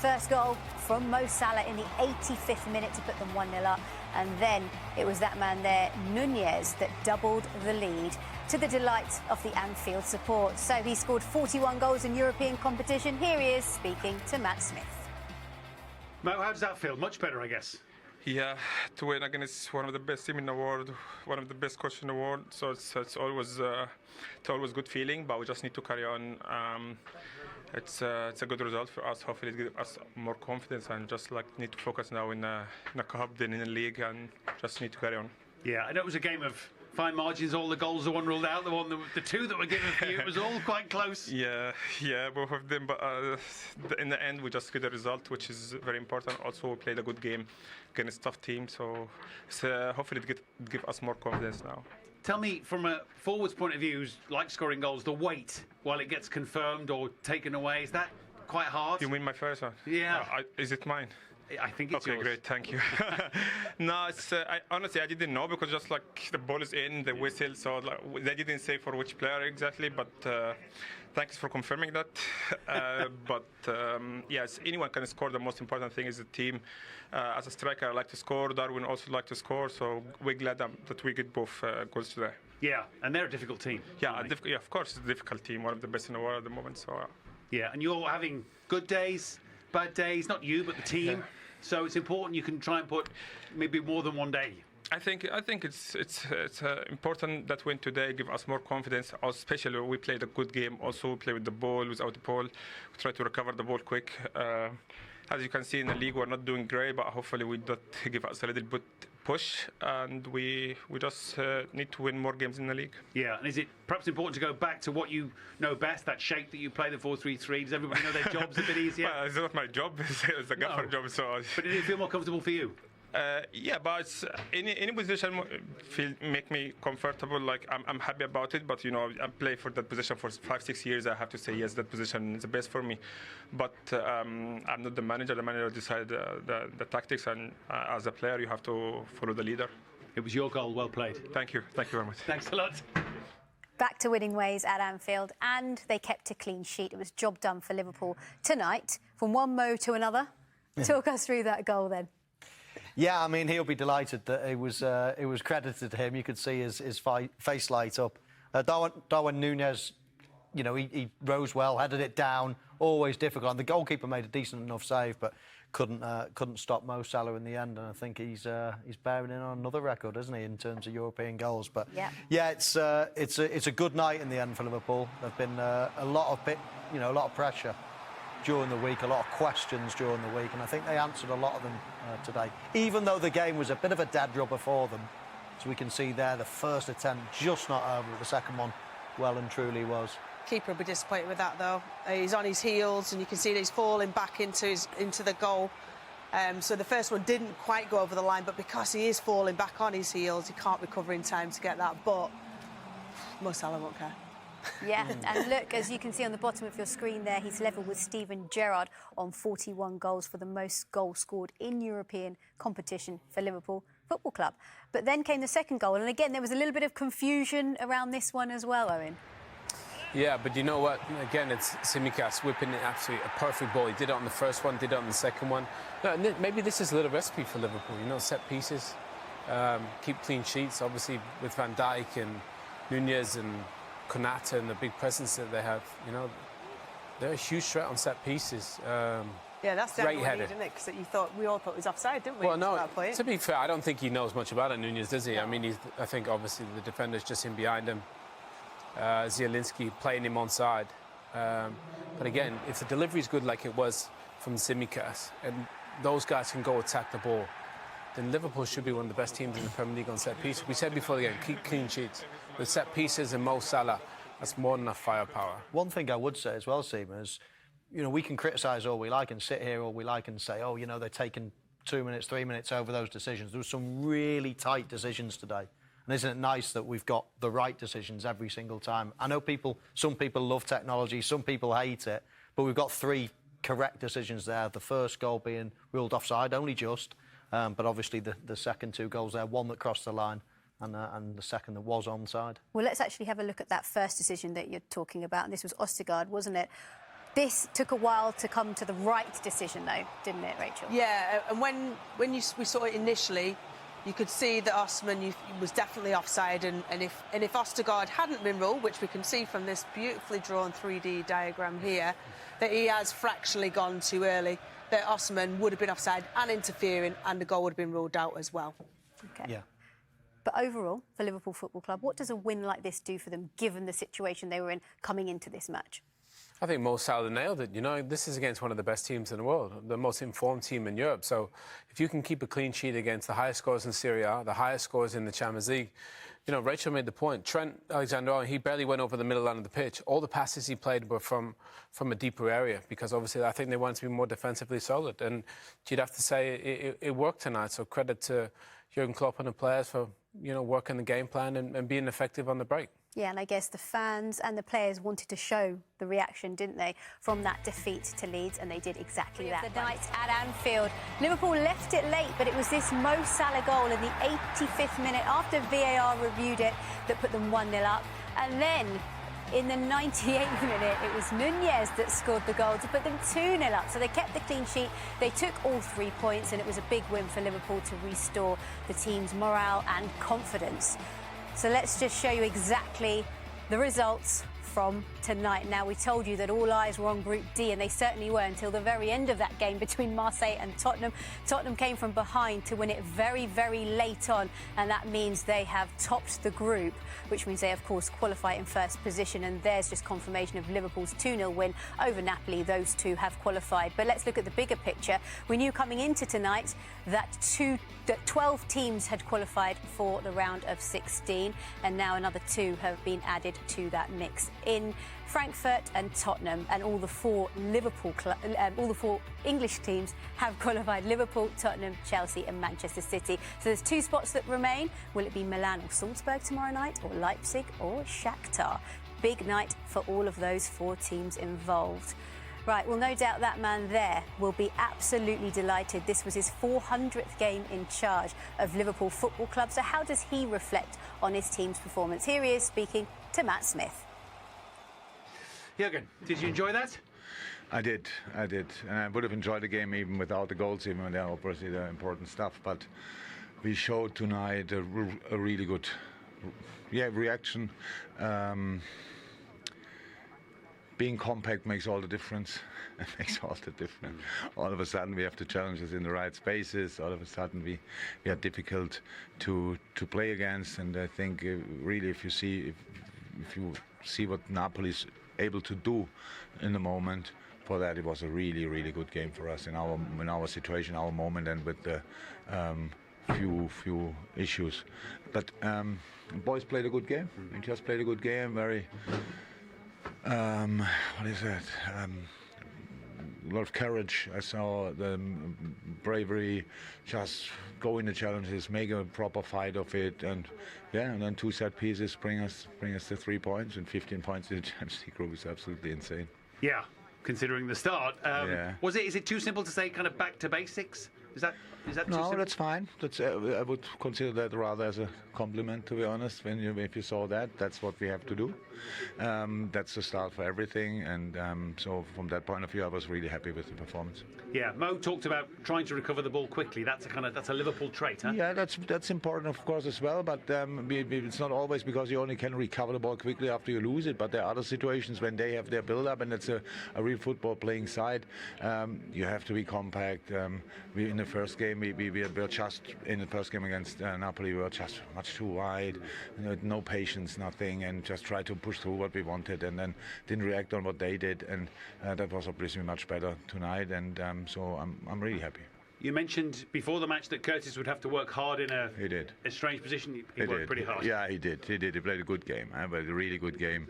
first goal from Mo Salah in the 85th minute to put them 1-0 up. And then it was that man there, Nunez, that doubled the lead to the delight of the Anfield support. So he scored 41 goals in European competition. Here he is speaking to Matt Smith. Mo, how does that feel? Much better, I guess. Yeah, to win against one of the best teams in the world, one of the best coaches in the world. So it's always good feeling, but we just need to carry on. It's a good result for us. Hopefully, it gives us more confidence and just need to focus now in the cup, then in the league, and just need to carry on. Yeah, I know it was a game of fine margins. All the goals, the one ruled out, the two that were given for you. It was all quite close. Yeah, both of them. But in the end, we just get the result, which is very important. Also, we played a good game against a tough team, so hopefully it give us more confidence now. Tell me, from a forwards point of view, who's like scoring goals, the wait while it gets confirmed or taken away, is that quite hard? You mean my first one? Yeah. Is it mine? I think it's yours. Okay, great, thank you. No, honestly, I didn't know because just the ball is in, the whistle, so they didn't say for which player exactly, but thanks for confirming that. Yes, anyone can score. The most important thing is the team. As a striker, I like to score. Darwin also like to score, so we're glad that we get both goals today. Yeah, and they're a difficult team. Yeah, of course, it's a difficult team, one of the best in the world at the moment. So. Yeah, and you're having good days, bad days, not you, but the team. Yeah. So it's important you can try and put maybe more than one day. I think it's important that win today give us more confidence. Especially we played a good game. Also we play with the ball, without the ball. We try to recover the ball quick. As you can see in the league, we're not doing great, but hopefully we that give us a little bit push, and we just need to win more games in the league. Yeah, and is it perhaps important to go back to what you know best, that shape that you play, the 4-3-3? Does everybody know their jobs a bit easier? Well, it's not my job, it's a gaffer job. So. But did it feel more comfortable for you? Yeah, but any position make me comfortable. I'm happy about it, but I play for that position for 5-6 years. I have to say yes, that position is the best for me. But I'm not the manager. The manager decides the tactics, and as a player, you have to follow the leader. It was your goal. Well played. Thank you very much. Thanks a lot. Back to winning ways at Anfield, and they kept a clean sheet. It was job done for Liverpool tonight. From one Mo to another. Talk us through that goal then. Yeah, I mean, he'll be delighted that it was credited to him. You could see his face light up. Darwin Nunez, he rose well, headed it down, always difficult. And the goalkeeper made a decent enough save, but couldn't stop Mo Salah in the end. And I think he's bearing in on another record, isn't he, in terms of European goals? But yeah, it's a good night in the end for Liverpool. There've been a lot of pressure during the week, a lot of questions during the week, and I think they answered a lot of them today, even though the game was a bit of a dead rubber for them. So we can see there the first attempt just not over, the second one well and truly was. Keeper will be disappointed with that though. He's on his heels and you can see that he's falling back into the goal. So the first one didn't quite go over the line, but because he is falling back on his heels, he can't recover in time to get that. But Mo Salah won't care. Yeah, and look, as you can see on the bottom of your screen there, he's level with Steven Gerrard on 41 goals for the most goals scored in European competition for Liverpool Football Club. But then came the second goal, and again, there was a little bit of confusion around this one as well, Owen. Yeah, but you know what? Again, it's Tsimikas whipping it absolutely a perfect ball. He did it on the first one, did it on the second one. No, maybe this is a little recipe for Liverpool, set pieces, keep clean sheets, obviously with Van Dijk and Nunez and Konate and the big presence that they have, they're a huge threat on set pieces. Yeah, that's definitely what isn't it? Because we all thought it was offside, didn't we? Well, no, to be fair, I don't think he knows much about it, Nunez, does he? No. I mean, I think obviously the defender's just in behind him. Zielinski playing him onside. But again, if the delivery's good like it was from Tsimikas, and those guys can go attack the ball, then Liverpool should be one of the best teams in the Premier League on set pieces. We said before the game, keep clean sheets. With set pieces and Mo Salah, that's more than enough firepower. One thing I would say as well, Seema, is, we can criticise all we like and sit here all we like and say, they're taking 2 minutes, 3 minutes over those decisions. There were some really tight decisions today. And isn't it nice that we've got the right decisions every single time? I know some people love technology, some people hate it, but we've got 3 correct decisions there. The first goal being ruled offside, only just, but obviously the second 2 goals there, one that crossed the line and the second that was onside. Well, let's actually have a look at that first decision that you're talking about. And this was Østigård, wasn't it? This took a while to come to the right decision, though, didn't it, Rachel? Yeah, and when we saw it initially, you could see that Osman was definitely offside, and if Ostergaard hadn't been ruled, which we can see from this beautifully drawn 3D diagram here, that he has fractionally gone too early, that Osman would have been offside and interfering, and the goal would have been ruled out as well. Okay. Yeah. But overall, for Liverpool Football Club, what does a win like this do for them, given the situation they were in coming into this match? I think Mo Salah nailed it. You know, this is against one of the best teams in the world, the most informed team in Europe. So if you can keep a clean sheet against the highest scores in Serie A, the highest scores in the Champions League, you know, Rachel made the point. Trent Alexander-Arnold, he barely went over the middle line of the pitch. All the passes he played were from a deeper area, because obviously I think they wanted to be more defensively solid. And you'd have to say it worked tonight. So credit to Jurgen Klopp and the players for, you know, working the game plan and being effective on the break. Yeah, and I guess the fans and the players wanted to show the reaction, didn't they, from that defeat to Leeds, and they did exactly that. The night at Anfield, Liverpool left it late, but it was this Mo Salah goal in the 85th minute after VAR reviewed it that put them 1-0 up. And then in the 98th minute, it was Nunez that scored the goal to put them 2-0 up. So they kept the clean sheet, they took all 3 points, and it was a big win for Liverpool to restore the team's morale and confidence. So let's just show you exactly the results from tonight. Now, we told you that all eyes were on Group D, and they certainly were until the very end of that game between Marseille and Tottenham. Tottenham came from behind to win it very, very late on, and that means they have topped the group, which means they, of course, qualify in first position. And there's just confirmation of Liverpool's 2-0 win over Napoli. Those two have qualified. But let's look at the bigger picture. We knew coming into tonight that 12 teams had qualified for the round of 16, and now another 2 have been added to that mix in Frankfurt and Tottenham, and all the 4 English teams have qualified: Liverpool, Tottenham, Chelsea and Manchester City. So there's 2 spots that remain. Will it be Milan or Salzburg tomorrow night, or Leipzig or Shakhtar? Big night for all of those 4 teams involved. Right, well, no doubt that man there will be absolutely delighted. This was his 400th game in charge of Liverpool Football Club. So how does he reflect on his team's performance? Here he is speaking to Matt Smith. Jurgen, did you enjoy that? I did. And I would have enjoyed the game even without the goals, even though obviously the important stuff. But we showed tonight a really good reaction. Being compact makes all the difference. It makes all the difference. All of a sudden we have the challenges in the right spaces. All of a sudden we are difficult to play against. And I think really if you see what Napoli's able to do in the moment, for that it was a really, really good game for us in our situation, our moment, and with the few issues. But boys played a good game. We just played a good game. Very what is that? A lot of courage. I saw the bravery, just go in the challenges, make a proper fight of it, and then 2 set pieces bring us to 3 points, and 15 points in the Champions League group is absolutely insane. Yeah, considering the start. Yeah. Is it too simple to say kind of back to basics? Is that too No, simple? that's fine. I would consider that rather as a compliment, to be honest. If you saw that, that's what we have to do. That's the start for everything, and so from that point of view, I was really happy with the performance. Yeah, Mo talked about trying to recover the ball quickly. That's a Liverpool trait, huh? Yeah, that's important, of course, as well. But it's not always because you only can recover the ball quickly after you lose it. But there are other situations when they have their build-up, and it's a real football-playing side. You have to be compact. In the first game, we were just in the first game against Napoli. We were just much too wide. No patience, nothing, and just tried to push through what we wanted, and then didn't react on what they did. And that was obviously much better tonight. And so I'm really happy. You mentioned before the match that Curtis would have to work hard in a strange position. He worked pretty hard. Yeah, he did. He played a good game. Played a really good game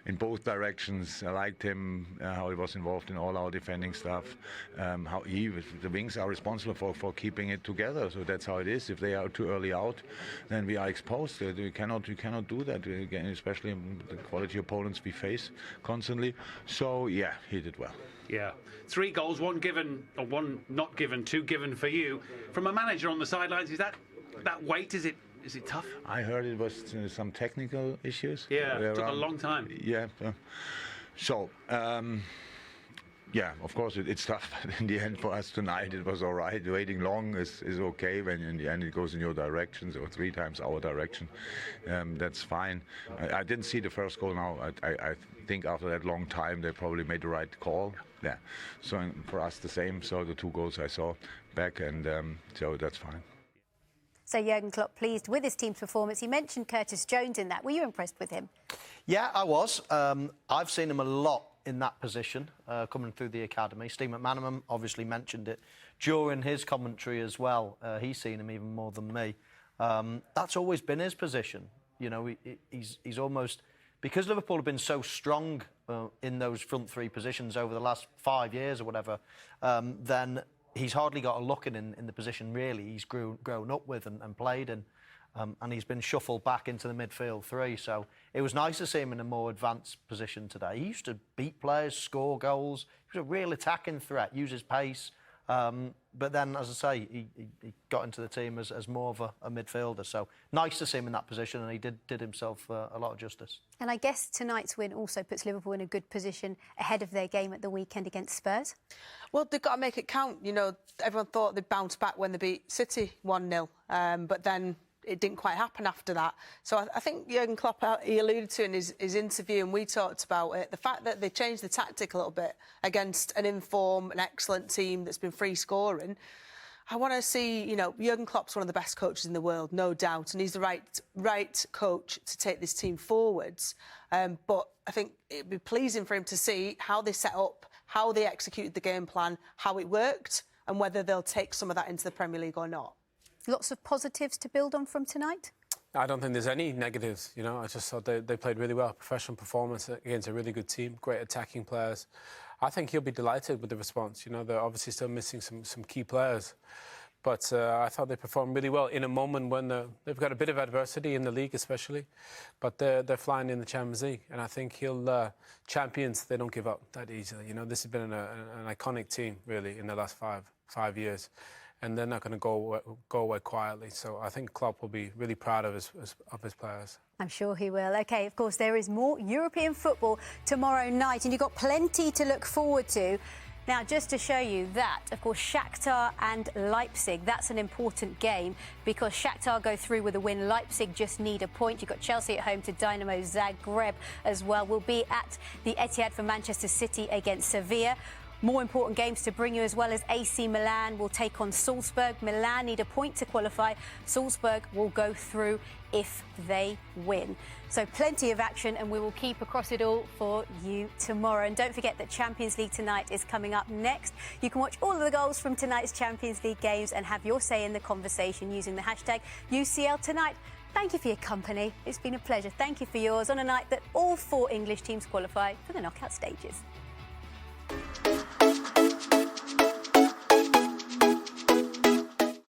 in both directions. I liked him, how he was involved in all our defending stuff. How the wings are responsible for keeping it together. So that's how it is. If they are too early out, then we are exposed. We cannot do that. Again, especially the quality opponents we face constantly. So yeah, he did well. Yeah, 3 goals, 1 given or 1 not given, 2 given for you. From a manager on the sidelines, is that weight? Is it tough? I heard it was some technical issues. Yeah, it took a long time. Yeah. So, yeah, of course it's tough, but in the end for us tonight it was all right. Waiting long is okay when in the end it goes in your direction, or 3 times our direction. That's fine. I didn't see the first goal now. I think after that long time they probably made the right call. Yeah. So for us the same. So the 2 goals I saw back, and so that's fine. So Jurgen Klopp pleased with his team's performance. He mentioned Curtis Jones in that. Were you impressed with him? Yeah, I was. I've seen him a lot in that position, coming through the academy. Steve McManaman obviously mentioned it during his commentary as well. He's seen him even more than me. That's always been his position. You know, he's almost, because Liverpool have been so strong in those front 3 positions over the last 5 years or whatever, then he's hardly got a look in the position really he's grown up with and played in. And he's been shuffled back into the midfield 3. So it was nice to see him in a more advanced position today. He used to beat players, score goals. He was a real attacking threat, use his pace. But then, as I say, he got into the team as more of a midfielder. So nice to see him in that position, and he did himself a lot of justice. And I guess tonight's win also puts Liverpool in a good position ahead of their game at the weekend against Spurs. Well, they've got to make it count. You know, everyone thought they'd bounce back when they beat City 1-0, but then it didn't quite happen after that. So I think Jurgen Klopp, he alluded to in his interview, and we talked about it, the fact that they changed the tactic a little bit against an in-form, an excellent team that's been free scoring. I want to see, you know, Jurgen Klopp's one of the best coaches in the world, no doubt, and he's the right coach to take this team forwards. But I think it'd be pleasing for him to see how they set up, how they executed the game plan, how it worked, and whether they'll take some of that into the Premier League or not. Lots of positives to build on from tonight? I don't think there's any negatives, you know. I just thought they played really well. Professional performance against a really good team, great attacking players. I think he'll be delighted with the response. You know, they're obviously still missing some key players. But I thought they performed really well in a moment when they've got a bit of adversity in the league especially. But they're flying in the Champions League. And I think champions, they don't give up that easily. You know, this has been an iconic team, really, in the last five years. And they're not going to go away quietly. So I think Klopp will be really proud of his players. I'm sure he will. OK, of course, there is more European football tomorrow night, and you've got plenty to look forward to. Now, just to show you that, of course, Shakhtar and Leipzig, that's an important game because Shakhtar go through with a win. Leipzig just need a point. You've got Chelsea at home to Dynamo Zagreb as well. We'll be at the Etihad for Manchester City against Sevilla. More important games to bring you as well as AC Milan will take on Salzburg. Milan need a point to qualify. Salzburg will go through if they win. So plenty of action, and we will keep across it all for you tomorrow. And don't forget that Champions League tonight is coming up next. You can watch all of the goals from tonight's Champions League games and have your say in the conversation using the hashtag UCL Tonight. Thank you for your company. It's been a pleasure. Thank you for yours on a night that all 4 English teams qualify for the knockout stages.